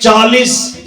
40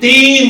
3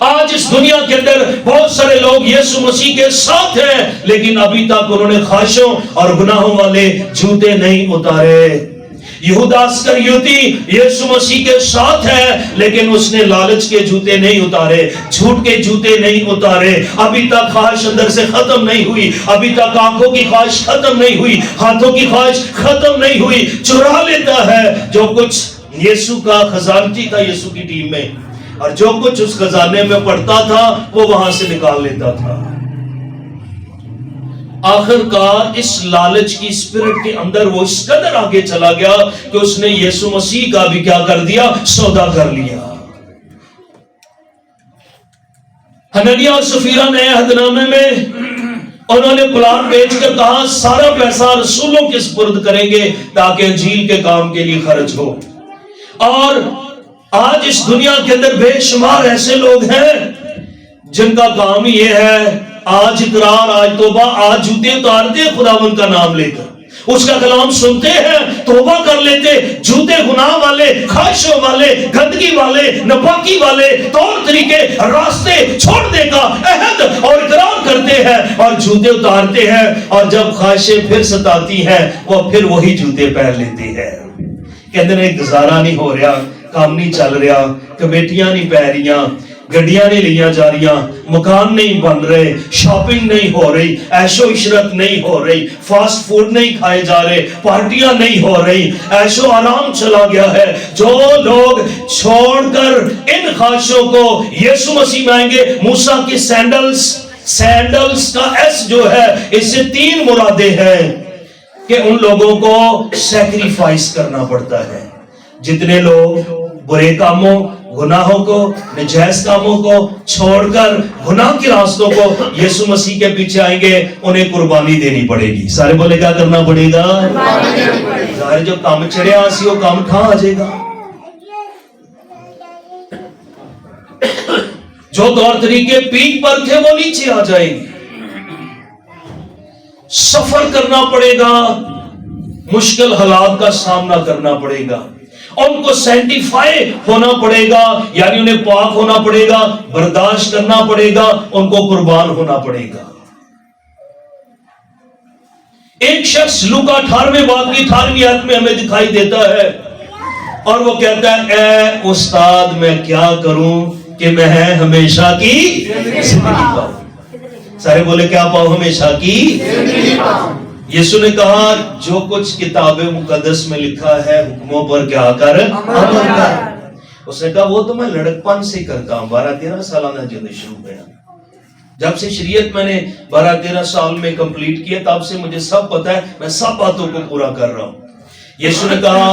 آج اس دنیا کے اندر بہت سارے لوگ یسوع مسیح کے ساتھ ہیں لیکن ابھی تک انہوں نے خواہشوں اور گناہوں والے جوتے نہیں اتارے. یہودا اسکریوتی یسوع مسیح کے ساتھ ہے لیکن اس نے لالچ کے جوتے نہیں اتارے, جھوٹ کے جوتے نہیں اتارے. ابھی تک خواہش اندر سے ختم نہیں ہوئی, ابھی تک آنکھوں کی خواہش ختم نہیں ہوئی, ہاتھوں کی خواہش ختم نہیں ہوئی. چرا لیتا ہے جو کچھ یسوع کا خزانچی تھا یسوع کی ٹیم میں, اور جو کچھ اس خزانے میں پڑتا تھا وہ وہاں سے نکال لیتا تھا. آخر کار اس لالچ کی اسپرٹ کے اندر وہ اس قدر آگے چلا گیا کہ اس نے یسوع مسیح کا بھی کیا کر دیا, سودا کر لیا. حنانیہ اور سفیرہ نئے عہد نامے میں انہوں نے پلان بیچ کر کہا سارا پیسہ رسولوں کے سپرد کریں گے تاکہ انجیل کے کام کے لیے خرچ ہو. اور آج اس دنیا کے اندر بے شمار ایسے لوگ ہیں جن کا کام یہ ہے آج اقرار, آج توبہ, آج جوتے اتارتے خداوند کا نام لے کر, اس کا کلام سنتے ہیں, توبہ کر لیتے, جوتے گناہ والے, خواہشوں والے, گندگی والے, ناپاکی والے طور طریقے, راستے چھوڑنے کا عہد اور اقرار کرتے ہیں اور جوتے اتارتے ہیں, اور جب خواہشیں پھر ستاتی ہیں وہ پھر وہی جوتے پہن لیتے ہیں. کہتے ہیں گزارا نہیں ہو رہا, کام نہیں چل رہا, کمیٹیاں نہیں پہ رہیاں, گڈیاں نہیں لیا جا رہی, مکان نہیں بن رہے, شاپنگ نہیں ہو رہی, عیش و عشرت نہیں ہو رہی, فاسٹ فوڈ نہیں کھائے جا رہے, پارٹیاں نہیں ہو رہی, عیش و آرام چلا گیا ہے. جو لوگ چھوڑ کر ان خواہشوں کو یسوع مسیح میں آئیں گے, موسیٰ کی سینڈلز کا ایس جو ہے اس سے 3 مرادیں ہیں کہ ان لوگوں کو سیکریفائس کرنا پڑتا ہے. جتنے لوگ برے کاموں, گناہوں کو, نجائز کاموں کو چھوڑ کر گناہ کے راستوں کو یسوع مسیح کے پیچھے آئیں گے انہیں قربانی دینی پڑے گی. سارے بولے کیا کرنا پڑے گا؟ ظاہر جو کام چڑھے آسی وہ کام کھا آ جائے گا. جو طور طریقے پیٹ پر تھے وہ نیچے آ جائیں گے. سفر کرنا پڑے گا, مشکل حالات کا سامنا کرنا پڑے گا, ان کو سینٹیفائی ہونا پڑے گا, یعنی انہیں پاک ہونا پڑے گا, برداشت کرنا پڑے گا, ان کو قربان ہونا پڑے گا. ایک شخص لوکا 18 باب کی 18 آیت میں ہمیں دکھائی دیتا ہے اور وہ کہتا ہے اے استاد میں کیا کروں کہ میں ہمیشہ کی زندگی پاؤں. سارے بولے کیا پاؤں؟ ہمیشہ کی زندگی پاؤں. یسوع نے کہا جو کچھ کتاب مقدس میں لکھا ہے حکموں پر کیا کر عمل کر. اس نے کہا وہ تو میں لڑکپن سے کرتا ہوں, 12-13 سالانہ جد شروع کیا. جب سے شریعت میں نے 12-13 سال میں کمپلیٹ کیا تب سے مجھے سب پتا ہے, میں سب باتوں کو پورا کر رہا ہوں. یسوع نے کہا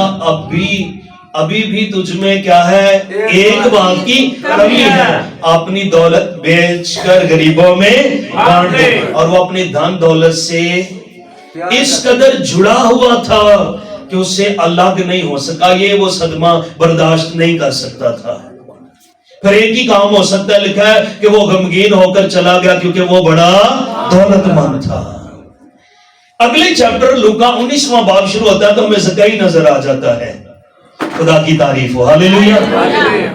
ابھی بھی تجھ میں کیا ہے, ایک بات کی کمی ہے, اپنی دولت بیچ کر غریبوں میں بانٹ دے. اور وہ اپنی دھن دولت سے اس قدر جڑا ہوا تھا کہ اس سے الگ نہیں ہو سکا, یہ وہ صدمہ برداشت نہیں کر سکتا تھا. پھر ایک ہی کام ہو سکتا ہے, لکھا ہے کہ وہ غمگین ہو کر چلا گیا کیونکہ وہ بڑا دولت مند تھا. اگلے چیپٹر لوکا 19واں باب شروع ہوتا ہے تو ہمیں زکئی نظر آ جاتا ہے. خدا کی تعریف ہو, ہاللیلویا.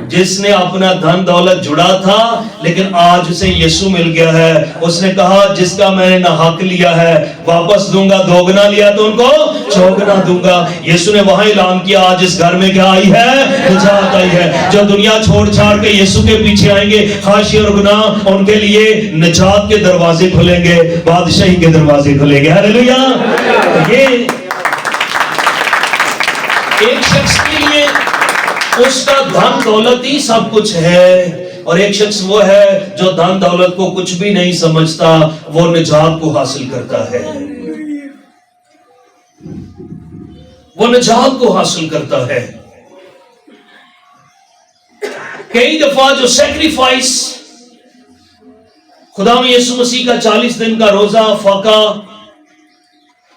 جس نے اپنا دھن دولت جڑا تھا لیکن آج اسے یسوع مل گیا ہے. اس نے کہا جس کا میں نے ناحق لیا ہے واپس دوں گا, دوگنا لیا تو ان کو چوگنا دوں گا. یسوع نے وہاں اعلان کیا آج اس گھر میں کیا آئی ہے, نجات آئی ہے. جو دنیا چھوڑ چھاڑ کے یسوع کے پیچھے آئیں گے, خواہشیں اور گناہ, ان کے لیے نجات کے دروازے کھلیں گے, بادشاہی کے دروازے کھلیں گے. ہاللیلویا. یہ ایک شخص کے لیے اس کا دھن دولت ہی سب کچھ ہے, اور ایک شخص وہ ہے جو دھن دولت کو کچھ بھی نہیں سمجھتا, وہ نجات کو حاصل کرتا ہے. وہ نجات کو حاصل کرتا ہے. کئی دفعہ جو سیکریفائس خدا میں یسوع مسیح کا 40 دن کا روزہ, فاقہ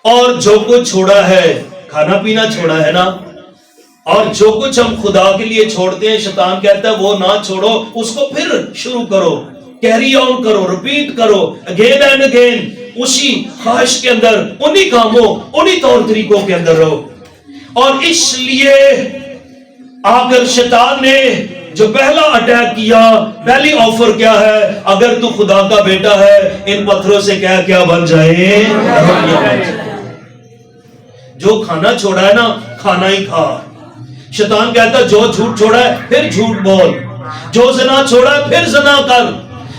اور جو کچھ چھوڑا ہے, کھانا پینا چھوڑا ہے نا, اور جو کچھ ہم خدا کے لیے چھوڑتے ہیں شیطان کہتا ہے وہ نہ چھوڑو, اس کو پھر شروع کرو, کیری آن کرو, ریپیٹ کرو اگین اینڈ اگین, اسی خواہش کے اندر, انہی کاموں, انہی طور طریقوں کے اندر رہو. اور اس لیے آ کر شیطان نے جو پہلا اٹیک کیا، پہلی آفر کیا ہے؟ اگر تو خدا کا بیٹا ہے ان پتھروں سے کیا بن جائے؟ جو کھانا چھوڑا ہے نا کھانا ہی کھا۔ شیطان کہتا ہے جو جھوٹ چھوڑا ہے پھر جھوٹ بول، جو زنا چھوڑا ہے پھر زنا کر،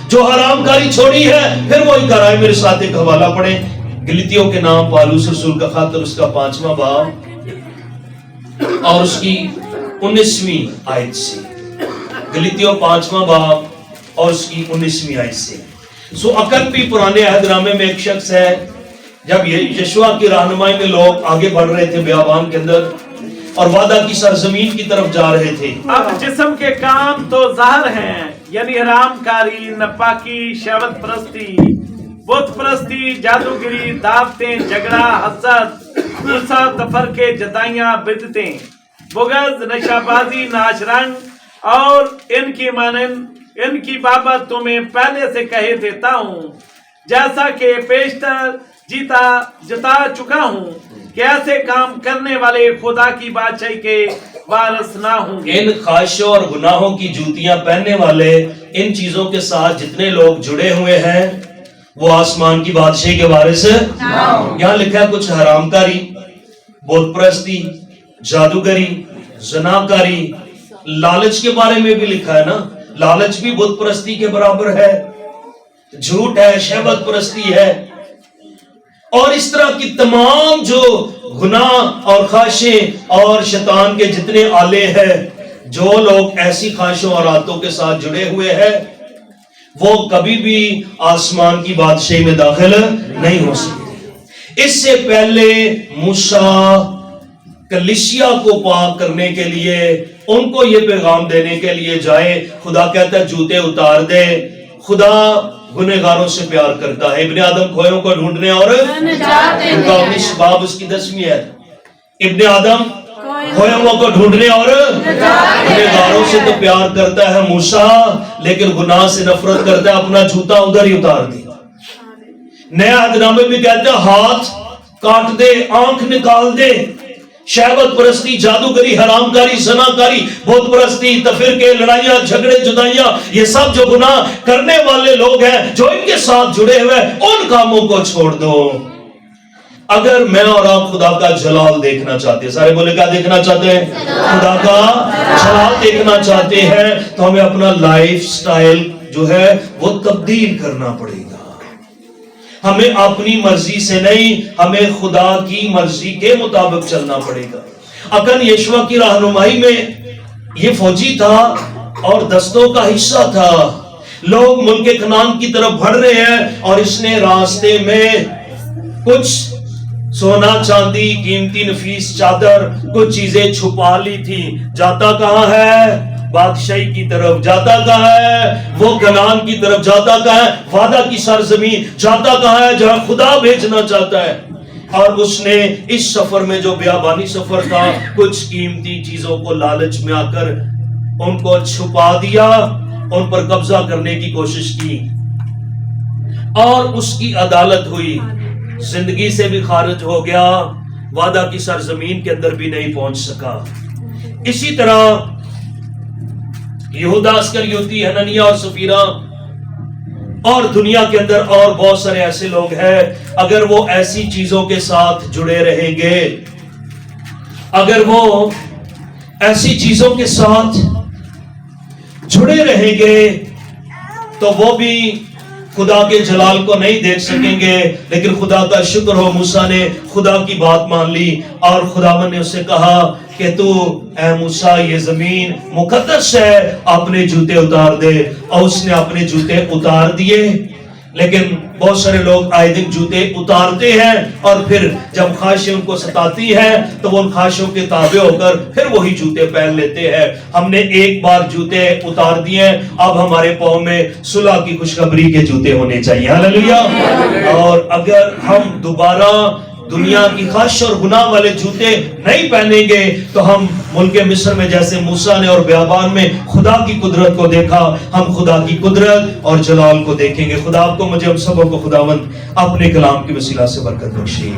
جو حرام کاری چھوڑی ہے پھر وہی کر۔ آئے میرے ساتھ ایک حوالہ پڑھیں، گلتیوں کے نام پالوس رسول کا خط اور اس کا 5واں باب اور اس کی 19ویں آیت سے۔ گلتیوں 5واں باب اور اس کی 19ویں آیت سے۔ سو عقل بھی پرانے عہد نامے میں ایک شخص ہے، جب یشوع کی رہنمائی میں لوگ آگے بڑھ رہے تھے بیابان کے اندر اور وعدہ کی سرزمین کی طرف جا رہے تھے۔ اب جسم کے کام تو ظاہر ہیں، یعنی حرام کاری، ناپاکی، شہوت پرستی، بت پرستی، جادوگری، دعوتیں، جھگڑا، حسد، غصہ، تفرقے، جدائیاں، بدعتیں، بغض، نشہ بازی، ناچ رنگ اور ان کی مانند، ان کی بابت تمہیں پہلے سے کہہ دیتا ہوں، جیسا کہ پیشتر جتا چکا ہوں کہ ایسے کام کرنے والے خدا کی بادشاہی کے وارث نہ ہوں گے۔ ان خواہشوں اور گناہوں کی جوتیاں پہننے والے ان چیزوں کے ساتھ جتنے لوگ جڑے ہوئے ہیں وہ آسمان کی بادشاہی کے وارث یہاں لکھا ہے کچھ حرام کاری، بت پرستی، جادوگری، زناکاری، لالچ کے بارے میں بھی لکھا ہے نا، لالچ بھی بت پرستی کے برابر ہے، جھوٹ ہے، شہوت پرستی ہے، اور اس طرح کی تمام جو گناہ اور خواہشیں اور شیطان کے جتنے آلے ہیں، جو لوگ ایسی خواہشوں اور عادتوں کے ساتھ جڑے ہوئے ہیں وہ کبھی بھی آسمان کی بادشاہی میں داخل نہیں ہو سکتے۔ اس سے پہلے موسیٰ کلیسیا کو پاک کرنے کے لیے، ان کو یہ پیغام دینے کے لیے جائے، خدا کہتا ہے جوتے اتار دے۔ خدا گنہگاروں سے پیار کرتا ہے۔ ابن آدم کھوئوں کو ڈھونڈنے اور لوکا 19 باب اس کی 10ویں ہے، ابن آدم کھوئوں کو ڈھونڈنے اور گنہگاروں سے تو پیار کرتا ہے موسیٰ، لیکن گناہ سے نفرت کرتا ہے، اپنا جوتا ادھر ہی اتار دیا۔ نیا عہد نامے میں کہتا ہے ہاتھ کاٹ دے، آنکھ نکال دے۔ شہوت پرستی، جادوگری، حرام کاری، زناکاری، بت پرستی، تفرقے، لڑائیاں، جھگڑے، جدائیاں، یہ سب جو گناہ کرنے والے لوگ ہیں جو ان کے ساتھ جڑے ہوئے ان کاموں کو چھوڑ دو۔ اگر میں اور آپ خدا کا جلال دیکھنا چاہتے ہیں، سارے بولے کیا دیکھنا چاہتے ہیں؟ خدا کا جلال دیکھنا چاہتے ہیں تو ہمیں اپنا لائف سٹائل جو ہے وہ تبدیل کرنا پڑے گا۔ ہمیں اپنی مرضی سے نہیں، ہمیں خدا کی مرضی کے مطابق چلنا پڑے گا۔ اکن یشوع کی رہنمائی میں یہ فوجی تھا اور دستوں کا حصہ تھا، لوگ ملک کنعان کی طرف بڑھ رہے ہیں اور اس نے راستے میں کچھ سونا چاندی، قیمتی نفیس چادر، کچھ چیزیں چھپا لی تھی۔ جاتا کہاں ہے؟ بادشاہی کی طرف۔ جاتا کہاں ہے؟ وہ کنعان کی طرف۔ جاتا کہاں ہے؟ وعدہ کی سرزمین۔ جاتا کہاں ہے؟ جہاں خدا بھیجنا چاہتا ہے۔ اور اس نے اس سفر میں جو بیابانی سفر تھا کچھ قیمتی چیزوں کو لالچ میں آ کر ان کو چھپا دیا، ان پر قبضہ کرنے کی کوشش کی اور اس کی عدالت ہوئی، زندگی سے بھی خارج ہو گیا، وعدہ کی سرزمین کے اندر بھی نہیں پہنچ سکا۔ اسی طرح یہودا اسکریوتی، حنانیہ اور سفیرہ اور دنیا کے اندر اور بہت سارے ایسے لوگ ہیں، اگر وہ ایسی چیزوں کے ساتھ جڑے رہیں گے، اگر وہ ایسی چیزوں کے ساتھ جڑے رہیں گے تو وہ بھی خدا کے جلال کو نہیں دیکھ سکیں گے۔ لیکن خدا کا شکر ہو، موسیٰ نے خدا کی بات مان لی اور خداوند نے اسے کہا کہ تو اے موسیٰ یہ زمین مقدس ہے، اپنے جوتے اتار دے، اور اس نے اپنے جوتے اتار دیے۔ لیکن بہت سارے لوگ آئے دن جوتے اتارتے ہیں اور پھر جب خواہشیں ان کو ستاتی ہیں تو وہ ان خواہشوں کے تابع ہو کر پھر وہی جوتے پہن لیتے ہیں۔ ہم نے ایک بار جوتے اتار دیے، اب ہمارے پاؤں میں صلح کی خوشخبری کے جوتے ہونے چاہیے۔ ہاللیلویہ۔ اور اگر ہم دوبارہ دنیا کی خواہش اور گناہ والے جوتے نہیں پہنیں گے تو ہم ملک مصر میں جیسے موسیٰ نے اور بیابان میں خدا کی قدرت کو دیکھا، ہم خدا کی قدرت اور جلال کو دیکھیں گے۔ خدا آپ کو، مجھے، ہم سبوں کو خداوند اپنے کلام کی وسیلہ سے برکت بخشے۔